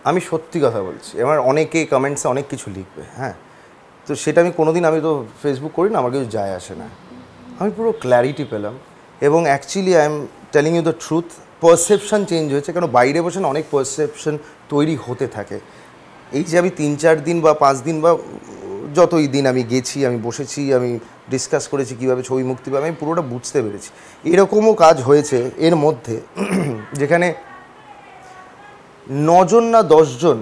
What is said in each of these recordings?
আমি সত্যি কথা বলছি, এবার অনেকে কমেন্টসে অনেক কিছু লিখবে, হ্যাঁ, তো সেটা আমি কোনোদিন, আমি তো ফেসবুক করি না, আমার কিছু যায় আসে না। আমি পুরো ক্ল্যারিটি পেলাম এবং actually I am telling you the truth, perception change হয়েছে, কারণ বাইরে বসে না অনেক পারসেপশন তৈরি হতে থাকে। এই যে আমি 3-4 দিন বা 5 দিন বা যতই দিন আমি গেছি, আমি বসেছি, আমি ডিসকাস করেছি কীভাবে ছবি মুক্তি পাবে, আমি পুরোটা বুঝতে পেরেছি। এরকমও কাজ হয়েছে এর মধ্যে যেখানে 9 জন না 10 জন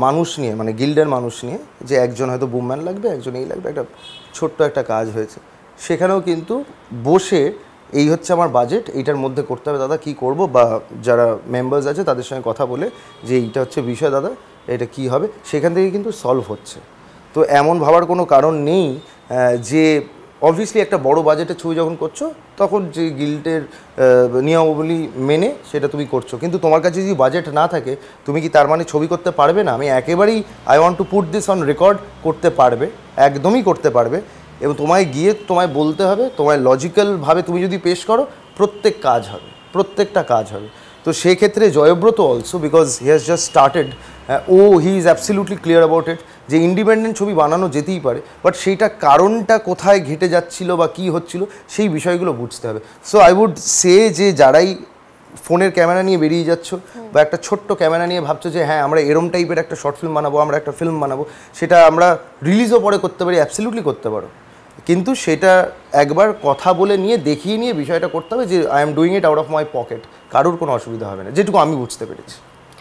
মানুষ নিয়ে, মানে গিল্ডের মানুষ নিয়ে, যে একজন হয়তো বুমম্যান লাগবে, একজন এই লাগবে, একটা ছোট্ট একটা কাজ হয়েছে। সেখানেও কিন্তু বসে এই হচ্ছে আমার বাজেট, এইটার মধ্যে করতে হবে দাদা, কী করব, বা যারা মেম্বার্স আছে তাদের সঙ্গে কথা বলে যে এইটা হচ্ছে বিষয় দাদা, এটা কি হবে, সেখান থেকে কিন্তু সলভ হচ্ছে। তো এমন ভাবার কোনো কারণ নেই যে অবভিয়াসলি একটা বড় বাজেটের ছবি যখন করছো তখন যে গিল্ডের নিয়মাবলী মেনে সেটা তুমি করছো, কিন্তু তোমার কাছে যদি বাজেট না থাকে তুমি কি তার মানে ছবি করতে পারবে না? আমি একেবারেই I want to put this on record, করতে পারবে, একদমই করতে পারবে। এবং তোমায় গিয়ে তোমায় বলতে হবে, তোমায় লজিক্যালভাবে তুমি যদি পেশ করো, প্রত্যেক কাজ হবে, প্রত্যেকটা কাজ হবে। তো সেক্ষেত্রে Joybrata also, because he has just started, he is absolutely clear about it, যে ইন্ডিপেন্ডেন্ট ছবি বানানো যেতেই পারে, বাট সেইটা কারণটা কোথায় ঘেটে যাচ্ছিল বা কী হচ্ছিল সেই বিষয়গুলো বুঝতে হবে। সো আই উড সে যে যারাই ফোনের ক্যামেরা নিয়ে বেরিয়ে যাচ্ছ বা একটা ছোট্ট ক্যামেরা নিয়ে ভাবছো যে হ্যাঁ আমরা এরম টাইপের একটা শর্ট ফিল্ম বানাবো, আমরা একটা ফিল্ম বানাবো, সেটা আমরা রিলিজও পরে করতে পারি, অ্যাবসলিউটলি করতে পারো, কিন্তু সেটা একবার কথা বলে নিয়ে দেখিয়ে নিয়ে বিষয়টা করতে হবে যে I am doing it out of my pocket, কারোর কোনো অসুবিধা হবে না, যেটুকু আমি বুঝতে পেরেছি।